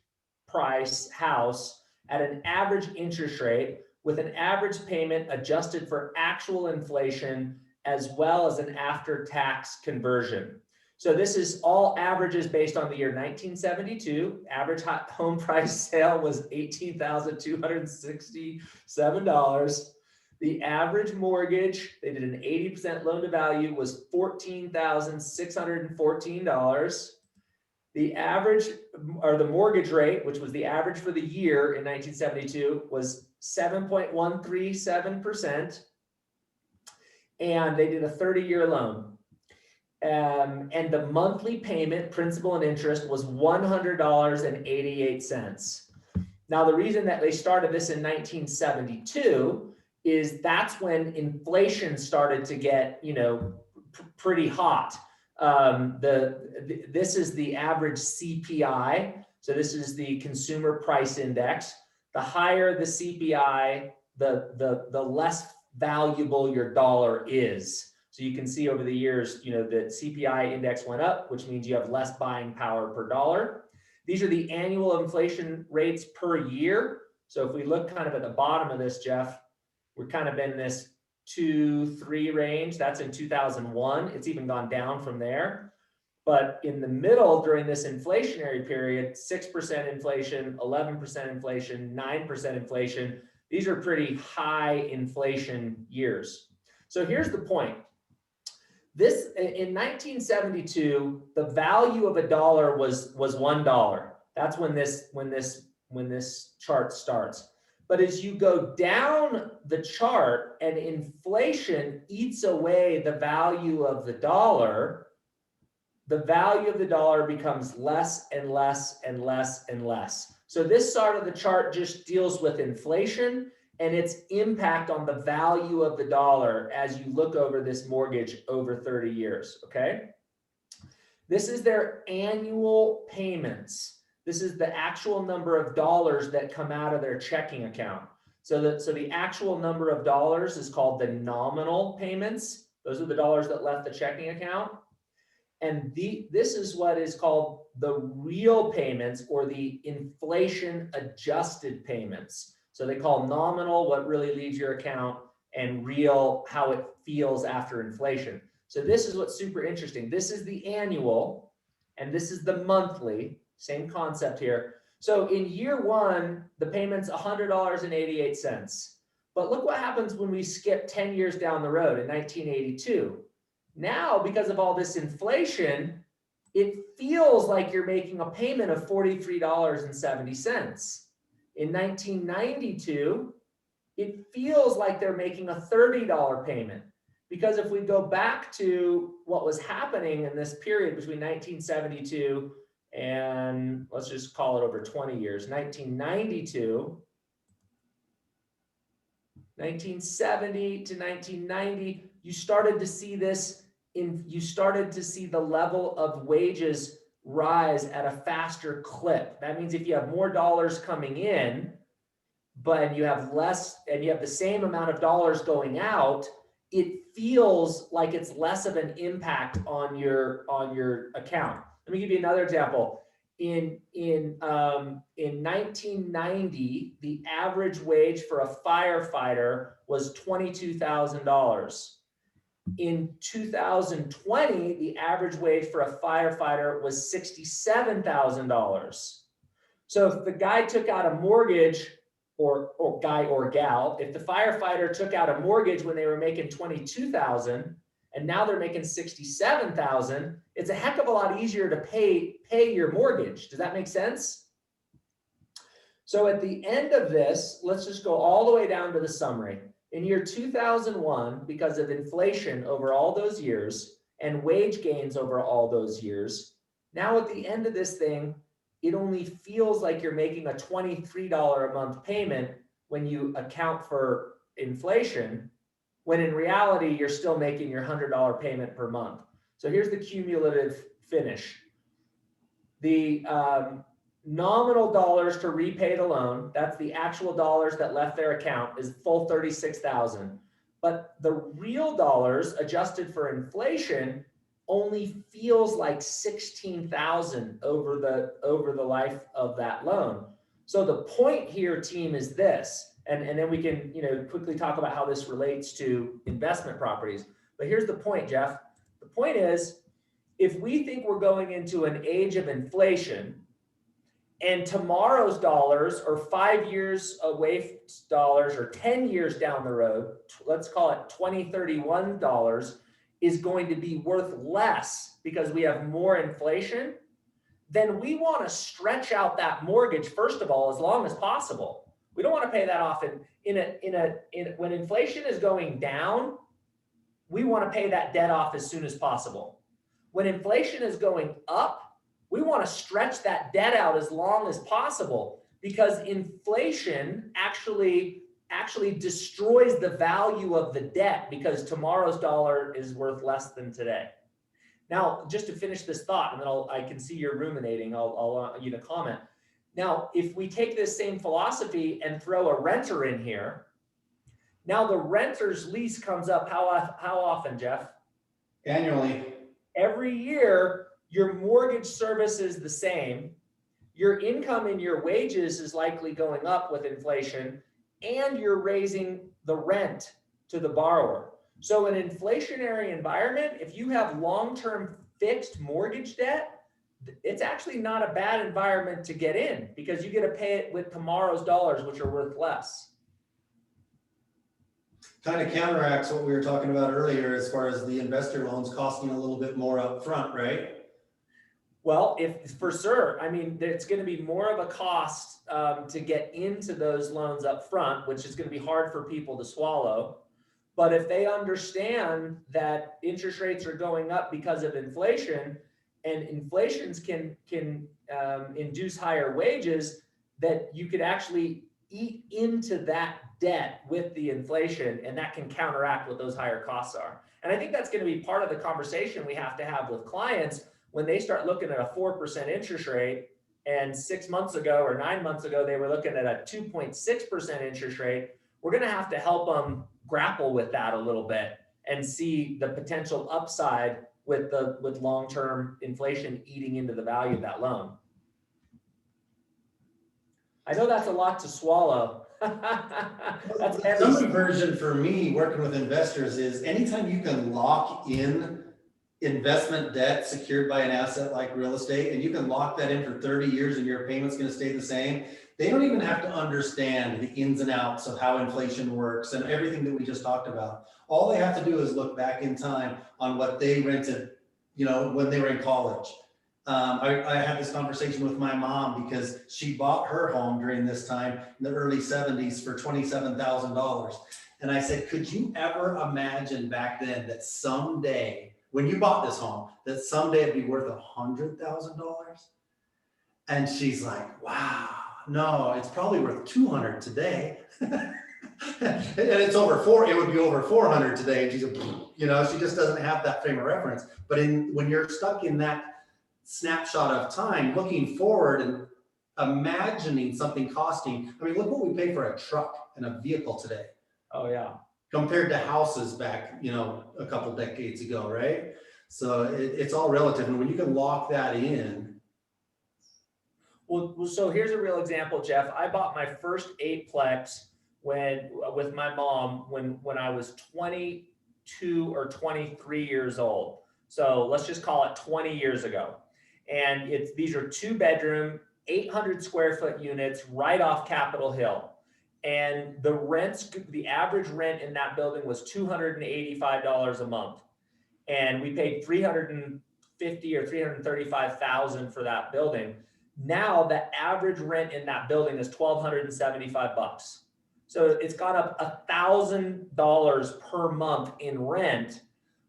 price house at an average interest rate with an average payment adjusted for actual inflation, as well as an after-tax conversion. So this is all averages based on the year 1972. Average home price sale was $18,267. The average mortgage, they did an 80% loan to value, was $14,614. The average, or the mortgage rate, which was the average for the year in 1972, was 7.137%. And they did a 30-year loan. And the monthly payment, principal and interest, was $100.88. Now, the reason that they started this in 1972 is that's when inflation started to get, pretty hot. This is the average CPI. So this is the consumer price index. The higher the CPI, the less valuable your dollar is. So you can see over the years, the CPI index went up, which means you have less buying power per dollar. These are the annual inflation rates per year. So if we look kind of at the bottom of this, Jeff, we're kind of in this 2-3 range. That's in 2001. It's even gone down from there. But in the middle, during this inflationary period, 6% inflation, 11% inflation, 9% inflation. These are pretty high inflation years. So here's the point. This in 1972, the value of a dollar was $1. That's when this chart starts. But as you go down the chart and inflation eats away the value of the dollar becomes less and less and less and less. So this side of the chart just deals with inflation and its impact on the value of the dollar as you look over this mortgage over 30 years, okay? This is their annual payments. This is the actual number of dollars that come out of their checking account. So the actual number of dollars is called the nominal payments. Those are the dollars that left the checking account. And this is what is called the real payments, or the inflation adjusted payments. So they call nominal what really leaves your account, and real how it feels after inflation. So this is what's super interesting. This is the annual and this is the monthly, same concept here. So in year one, the payment's $100.88. But look what happens when we skip 10 years down the road in 1982. Now, because of all this inflation, it feels like you're making a payment of $43.70. In 1992, it feels like they're making a $30 payment. Because if we go back to what was happening in this period between 1972 and let's just call it over 20 years, 1970 to 1990, you started to see you started to see the level of wages rise at a faster clip. That means if you have more dollars coming in, but you have less, and you have the same amount of dollars going out, it feels like it's less of an impact on your account. Let me give you another example. In 1990, the average wage for a firefighter was $22,000. In 2020, the average wage for a firefighter was $67,000. So if the guy took out a mortgage, or guy or gal, if the firefighter took out a mortgage when they were making $22,000 and now they're making $67,000, it's a heck of a lot easier to pay your mortgage. Does that make sense? So at the end of this, let's just go all the way down to the summary. In year 2001, because of inflation over all those years and wage gains over all those years, now at the end of this thing, it only feels like you're making a $23 a month payment when you account for inflation, when in reality, you're still making your $100 payment per month. So here's the cumulative finish. The nominal dollars to repay the loan, that's the actual dollars that left their account, is full $36,000. But the real dollars adjusted for inflation only feels like $16,000 over the life of that loan. So the point here, team, is this, and then we can quickly talk about how this relates to investment properties. But here's the point, Jeff. The point is, if we think we're going into an age of inflation, and tomorrow's dollars, or 5 years away dollars, or 10 years down the road, let's call it 2031 dollars, is going to be worth less because we have more inflation, then we want to stretch out that mortgage, first of all, as long as possible. We don't want to pay that off when inflation is going down, we want to pay that debt off as soon as possible. When inflation is going up, we want to stretch that debt out as long as possible, because inflation actually destroys the value of the debt, because tomorrow's dollar is worth less than today. Now, just to finish this thought, and then I can see you're ruminating, I'll want you to comment. Now, if we take this same philosophy and throw a renter in here, now the renter's lease comes up how often, Jeff? Annually. Every year, your mortgage service is the same. Your income and your wages is likely going up with inflation, and you're raising the rent to the borrower. So in an inflationary environment, if you have long-term fixed mortgage debt, it's actually not a bad environment to get in, because you get to pay it with tomorrow's dollars, which are worth less. Kind of counteracts what we were talking about earlier as far as the investor loans costing a little bit more up front, right? Well, if for sure, I mean, it's going to be more of a cost to get into those loans up front, which is going to be hard for people to swallow. But if they understand that interest rates are going up because of inflation, and inflations can induce higher wages, that you could actually eat into that debt with the inflation, and that can counteract what those higher costs are. And I think that's going to be part of the conversation we have to have with clients when they start looking at a 4% interest rate, and 6 months ago or 9 months ago, they were looking at a 2.6% interest rate. We're going to have to help them grapple with that a little bit and see the potential upside with long-term inflation eating into the value of that loan. I know that's a lot to swallow. That's heavy. Some version for me working with investors is anytime you can lock in investment debt secured by an asset like real estate, and you can lock that in for 30 years and your payment's going to stay the same, they don't even have to understand the ins and outs of how inflation works and everything that we just talked about. All they have to do is look back in time on what they rented, you know, when they were in college. I had this conversation with my mom because she bought her home during this time in the early 70s for $27,000. And I said, could you ever imagine back then that someday, when you bought this home, that someday it'd be worth $100,000? And she's like, wow, no, it's probably worth 200 today. And it's it would be over 400 today. And she's, you know, she just doesn't have that frame of reference. But when you're stuck in that snapshot of time, looking forward and imagining something costing, I mean, look what we pay for a truck and a vehicle today. Oh yeah. Compared to houses back, you know, a couple decades ago, right? So it's all relative. And when you can lock that in. Well, so here's a real example, Jeff. I bought my first 8-plex with my mom when I was 22 or 23 years old. So let's just call it 20 years ago. And these are 2-bedroom, 800 square foot units right off Capitol Hill. And the average rent in that building was $285 a month. And we paid $350,000 or $335,000 for that building. Now the average rent in that building is $1,275. So it's gone up $1,000 per month in rent,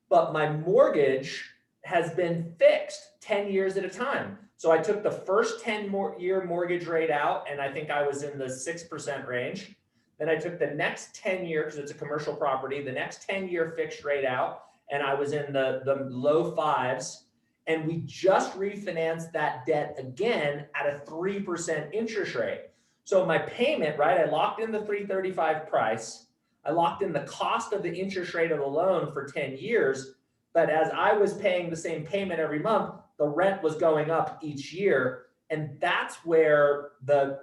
but my mortgage has been fixed 10 years at a time. So I took the first 10-year mortgage rate out, and I think I was in the 6% range. Then I took the next 10 year, because it's a commercial property, the next 10-year fixed rate out, and I was in the low 5s. And we just refinanced that debt again at a 3% interest rate. So my payment, right, I locked in the $335 price. I locked in the cost of the interest rate of the loan for 10 years. But as I was paying the same payment every month, the rent was going up each year. And that's where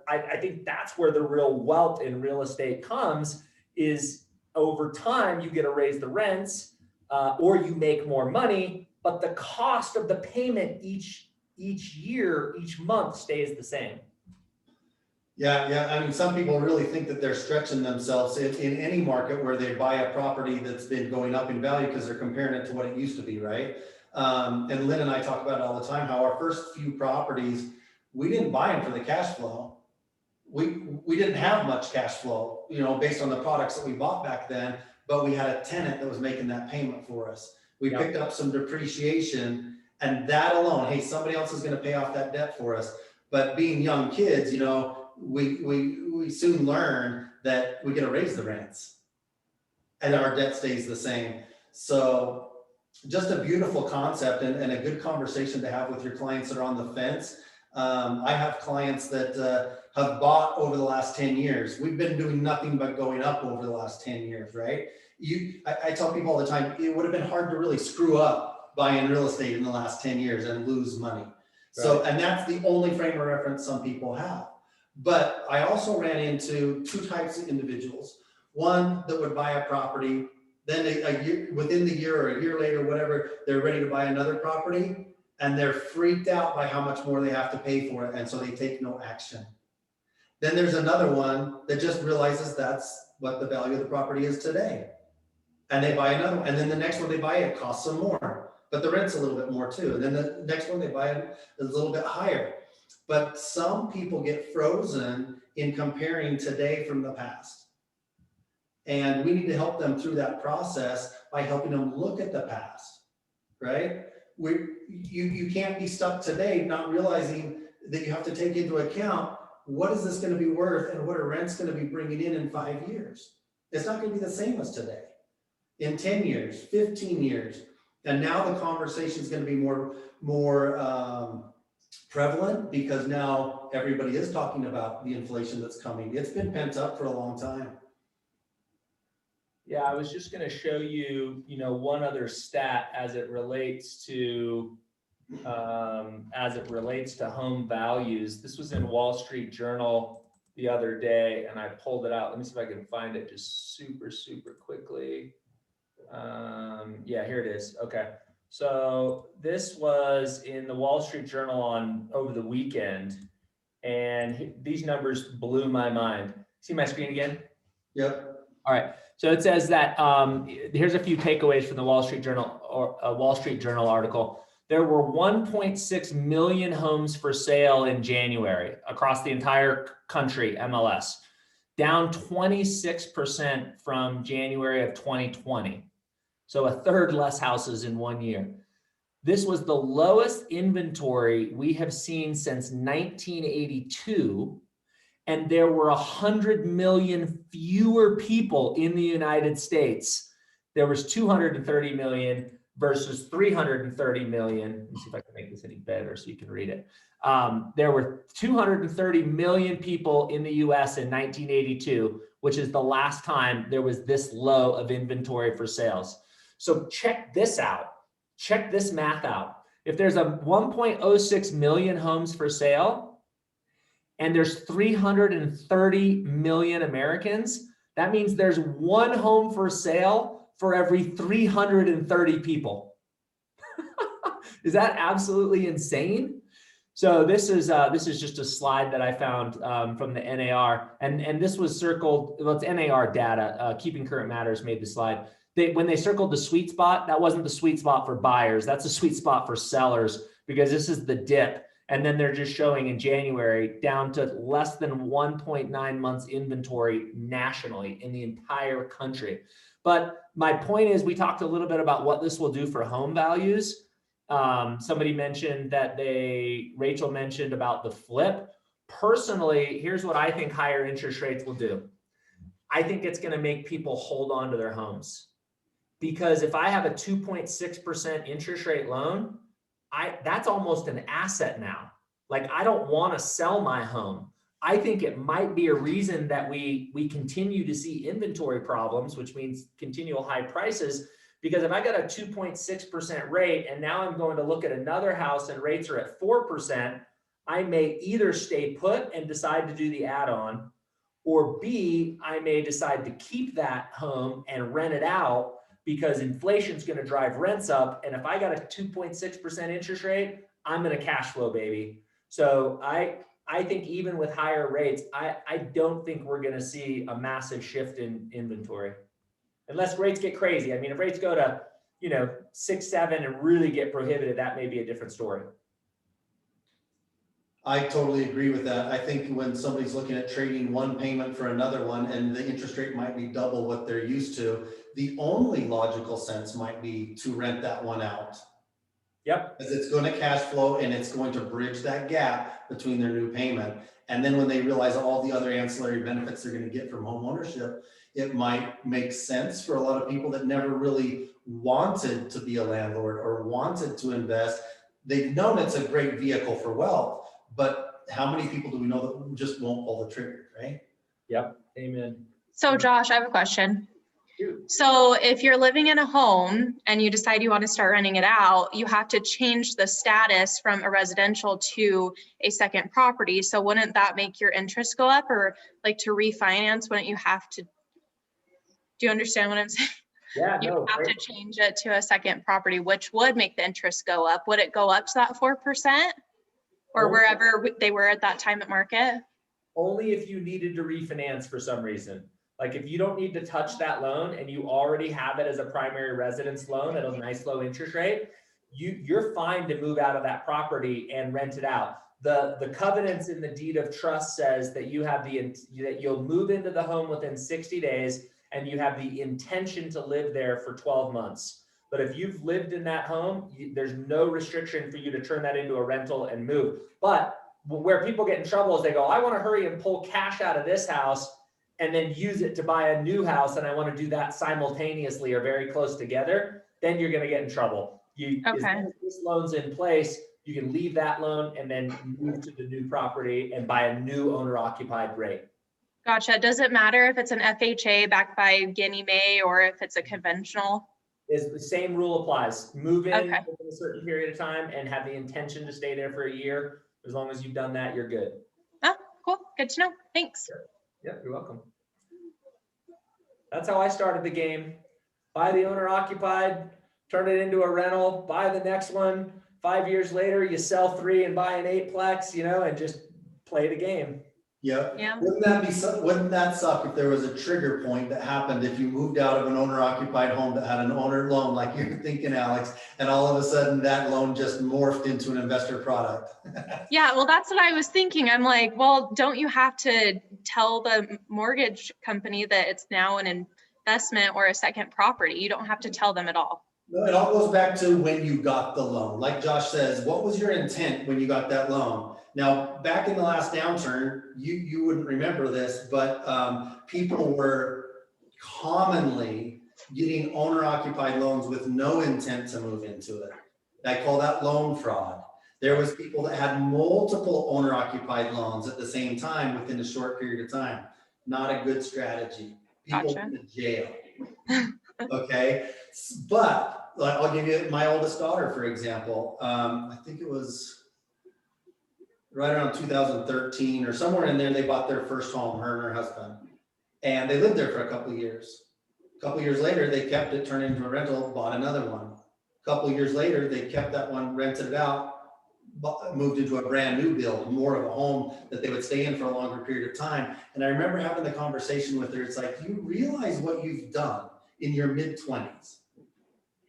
I think that's where the real wealth in real estate comes, is over time, you get to raise the rents or you make more money, but the cost of the payment each year, each month stays the same. Yeah. I mean, some people really think that they're stretching themselves in any market where they buy a property that's been going up in value because they're comparing it to what it used to be, right? And Lynn and I talk about it all the time, how our first few properties, we didn't buy them for the cash flow. We didn't have much cash flow, you know, based on the products that we bought back then, but we had a tenant that was making that payment for us. We picked up some depreciation, and that alone, hey, somebody else is going to pay off that debt for us. But being young kids, you know, we soon learn that we get to raise the rents and our debt stays the same. So just a beautiful concept and a good conversation to have with your clients that are on the fence. I have clients that have bought over the last 10 years. We've been doing nothing but going up over the last 10 years, right? I tell people all the time, it would have been hard to really screw up buying real estate in the last 10 years and lose money. Right. So, and that's the only frame of reference some people have. But I also ran into 2 types of individuals. One that would buy a property, then within the year or a year later, whatever, they're ready to buy another property and they're freaked out by how much more they have to pay for it. And so they take no action. Then there's another one that just realizes that's what the value of the property is today. And they buy another one. And then the next one they buy, it costs them more, but the rent's a little bit more too. And then the next one they buy it is a little bit higher. But some people get frozen in comparing today from the past. And we need to help them through that process by helping them look at the past, right? You can't be stuck today not realizing that you have to take into account, what is this going to be worth and what are rents going to be bringing in 5 years? It's not going to be the same as today. In 10 years, 15 years. And now the conversation is going to be more prevalent because now everybody is talking about the inflation that's coming. It's been pent up for a long time. Yeah, I was just going to show you, one other stat as it relates to home values. This was in Wall Street Journal the other day, and I pulled it out. Let me see if I can find it just super quickly. Yeah, here it is. Okay. So this was in the Wall Street Journal over the weekend, and these numbers blew my mind. See my screen again? Yep. All right. So it says that, here's a few takeaways from the Wall Street Journal or a Wall Street Journal article. There were 1.6 million homes for sale in January across the entire country, MLS, down 26% from January of 2020. So a third less houses in 1 year. This was the lowest inventory we have seen since 1982. And there were 100 million fewer people in the United States. There was 230 million versus 330 million. Let me see if I can make this any better so you can read it. There were 230 million people in the US in 1982, which is the last time there was this low of inventory for sales. So check this out. Check this math out. If there's a 1.06 million homes for sale, and there's 330 million Americans, that means there's one home for sale for every 330 people. Is that absolutely insane? So this is just a slide that I found from the NAR, and this was circled. Well, it's NAR data. Keeping Current Matters made the slide. When they circled the sweet spot, that wasn't the sweet spot for buyers. That's a sweet spot for sellers, because this is the dip. And then they're just showing in January down to less than 1.9 months inventory nationally in the entire country. But my point is, we talked a little bit about what this will do for home values. Somebody mentioned that Rachel mentioned about the flip. Personally, here's what I think higher interest rates will do. I think it's going to make people hold on to their homes. Because if I have a 2.6% interest rate loan, that's almost an asset now. Like, I don't want to sell my home. I think it might be a reason that we continue to see inventory problems, which means continual high prices. Because if I got a 2.6% rate and now I'm going to look at another house and rates are at 4%, I may either stay put and decide to do the add-on, or B, I may decide to keep that home and rent it out, because inflation is going to drive rents up. And if I got a 2.6% interest rate, I'm going to cash flow, baby. So I think even with higher rates, I don't think we're going to see a massive shift in inventory unless rates get crazy. I mean, if rates go to, 6, 7 and really get prohibited, that may be a different story. I totally agree with that. I think when somebody's looking at trading one payment for another one and the interest rate might be double what they're used to, the only logical sense might be to rent that one out. Yep. Because it's going to cash flow and it's going to bridge that gap between their new payment. And then when they realize all the other ancillary benefits they're going to get from home ownership, it might make sense for a lot of people that never really wanted to be a landlord or wanted to invest. They've known it's a great vehicle for wealth, but how many people do we know that just won't pull the trigger, right? Yep. Amen. So Josh, I have a question. Shoot. So if you're living in a home and you decide you want to start renting it out, you have to change the status from a residential to a second property. So wouldn't that make your interest go up, or like to refinance, wouldn't you have to, do you understand what I'm saying? Yeah, You no, have great. to change it to a second property, which would make the interest go up. Would it go up to that 4% or Only- wherever they were at that time at market? Only if you needed to refinance for some reason. Like if you don't need to touch that loan and you already have it as a primary residence loan at a nice low interest rate, you're fine to move out of that property and rent it out. The covenants in the deed of trust says that that you'll move into the home within 60 days and you have the intention to live there for 12 months. But if you've lived in that home, there's no restriction for you to turn that into a rental and move. But where people get in trouble is they go, I want to hurry and pull cash out of this house and then use it to buy a new house, and I want to do that simultaneously or very close together, then you're going to get in trouble. As long as this loan's in place, you can leave that loan and then move to the new property and buy a new owner-occupied rate. Gotcha. Does it matter if it's an FHA backed by Ginnie Mae or if it's a conventional? Is the same rule applies. Move in Okay. within a certain period of time and have the intention to stay there for a year. As long as you've done that, you're good. Oh, cool. Good to know. Thanks. Yeah, you're welcome. That's how I started the game. Buy the owner occupied, turn it into a rental, buy the next one. 5 years later, you sell 3 and buy an 8-plex, and just play the game. Yeah. Yeah. Wouldn't that suck if there was a trigger point that happened if you moved out of an owner occupied home that had an owner loan like you're thinking, Alex, and all of a sudden that loan just morphed into an investor product? Yeah, well, that's what I was thinking. I'm like, well, don't you have to tell the mortgage company that it's now an investment or a second property? You don't have to tell them at all. No, it all goes back to when you got the loan. Like Josh says, what was your intent when you got that loan? Now, back in the last downturn, you wouldn't remember this, but people were commonly getting owner occupied loans with no intent to move into it. I call that loan fraud. There was people that had multiple owner occupied loans at the same time within a short period of time. Not a good strategy. People Gotcha. went to jail. Okay, but like, I'll give you my oldest daughter, for example. I think it was right around 2013 or somewhere in there, they bought their first home, her and her husband. And they lived there for a couple of years. A couple of years later, they kept it, turned it into a rental, bought another one. A couple of years later, they kept that one, rented it out, moved into a brand new build, more of a home that they would stay in for a longer period of time. And I remember having the conversation with her. It's like, you realize what you've done in your mid-20s.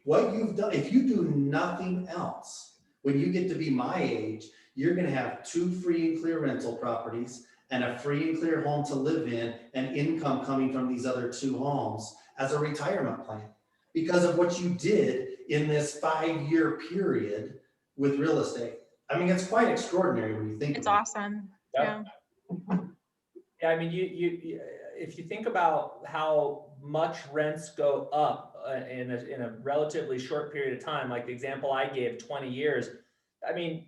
What you've done, if you do nothing else, when you get to be my age, you're going to have 2 free and clear rental properties and a free and clear home to live in, and income coming from these other 2 homes as a retirement plan because of what you did in this 5-year period with real estate. I mean, it's quite extraordinary when you think It's about it. awesome. Yep. Yeah. Yeah, I mean, you if you think about how much rents go up in a relatively short period of time, like the example I gave, 20 years. I mean,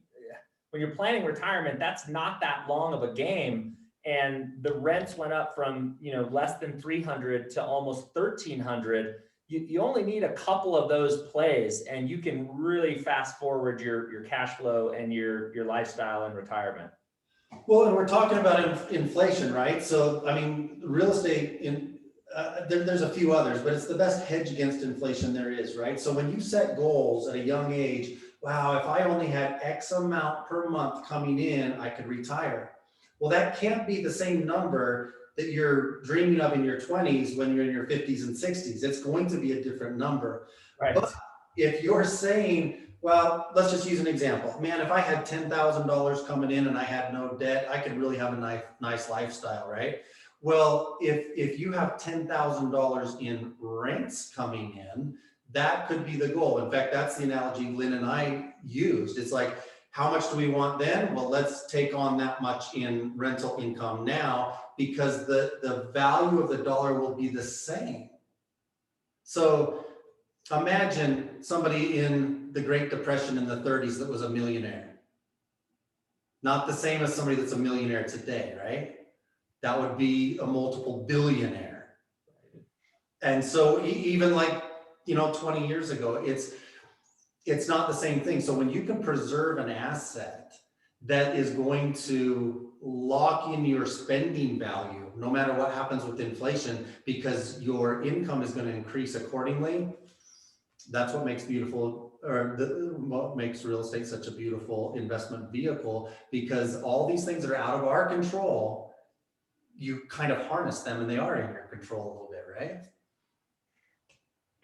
when you're planning retirement, that's not that long of a game. And the rents went up from, less than 300 to almost 1,300. You only need a couple of those plays and you can really fast forward your cash flow and your lifestyle in retirement. Well, and we're talking about inflation, right? So, I mean, real estate, there's a few others, but it's the best hedge against inflation there is, right? So when you set goals at a young age, wow, if I only had X amount per month coming in, I could retire. Well, that can't be the same number that you're dreaming of in your 20s when you're in your 50s and 60s. It's going to be a different number. Right. But if you're saying, well, let's just use an example. Man, if I had $10,000 coming in and I had no debt, I could really have a nice lifestyle, right? Well, if you have $10,000 in rents coming in, that could be the goal. In fact, that's the analogy Lynn and I used. It's like, how much do we want then? Well, let's take on that much in rental income now because the value of the dollar will be the same. So imagine somebody in the Great Depression in the 30s that was a millionaire. Not the same as somebody that's a millionaire today, right? That would be a multiple billionaire. And so even like, 20 years ago, it's not the same thing. So when you can preserve an asset that is going to lock in your spending value, no matter what happens with inflation, because your income is going to increase accordingly, that's what makes what makes real estate such a beautiful investment vehicle, because all these things that are out of our control, you kind of harness them and they are in your control a little bit, right?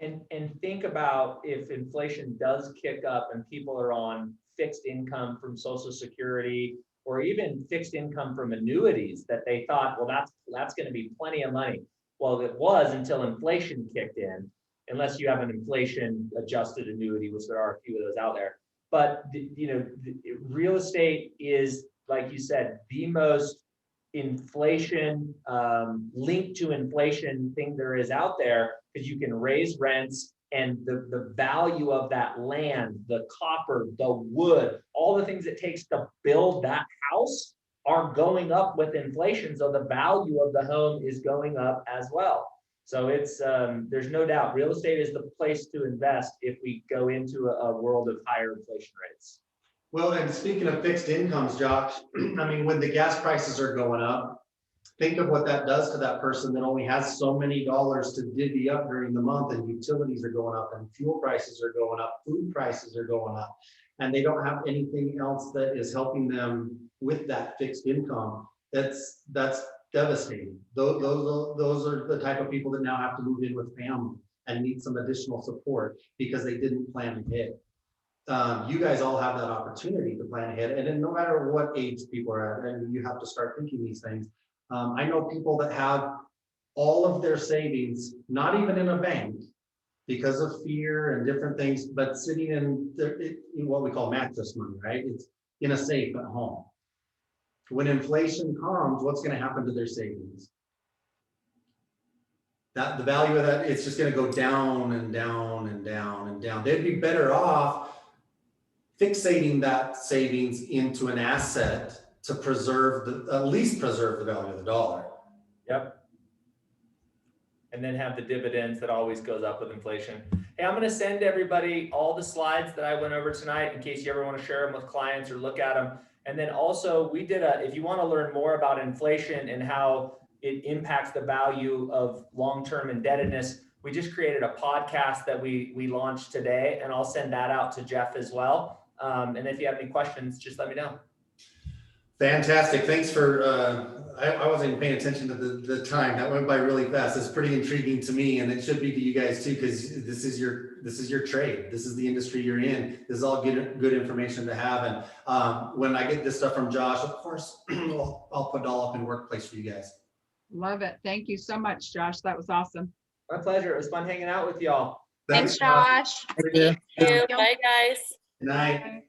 And think about if inflation does kick up and people are on fixed income from Social Security or even fixed income from annuities that they thought, well, that's going to be plenty of money. Well, it was until inflation kicked in, unless you have an inflation adjusted annuity, which there are a few of those out there. But real estate is, like you said, the most inflation linked to inflation thing there is out there, because you can raise rents and the value of that land, the copper, the wood, all the things it takes to build that house are going up with inflation. So the value of the home is going up as well. So it's there's no doubt real estate is the place to invest if we go into a world of higher inflation rates. Well, and speaking of fixed incomes, Josh, I mean, when the gas prices are going up, think of what that does to that person that only has so many dollars to divvy up during the month, and utilities are going up and fuel prices are going up, food prices are going up, and they don't have anything else that is helping them with that fixed income. that's devastating. Those are the type of people that now have to move in with family and need some additional support because they didn't plan ahead. You guys all have that opportunity to plan ahead, and then no matter what age people are at, and you have to start thinking these things. I know people that have all of their savings, not even in a bank, because of fear and different things, but sitting in what we call mattress money, right? It's in a safe at home. When inflation comes, what's going to happen to their savings? That the value of that, it's just going to go down and down and down and down. They'd be better off fixating that savings into an asset to at least preserve the value of the dollar. Yep. And then have the dividends that always goes up with inflation. Hey, I'm gonna send everybody all the slides that I went over tonight in case you ever want to share them with clients or look at them. And then also we did if you want to learn more about inflation and how it impacts the value of long-term indebtedness, we just created a podcast that we launched today, and I'll send that out to Jeff as well. And if you have any questions, just let me know. Fantastic. Thanks for, I wasn't even paying attention to the time. That went by really fast. It's pretty intriguing to me, and it should be to you guys too, because this is your trade. This is the industry you're in. This is all good information to have. And when I get this stuff from Josh, of course, I'll put it all up in Workplace for you guys. Love it. Thank you so much, Josh. That was awesome. My pleasure. It was fun hanging out with y'all. Thanks, Josh. Thank you. Bye, guys. Good night. Bye.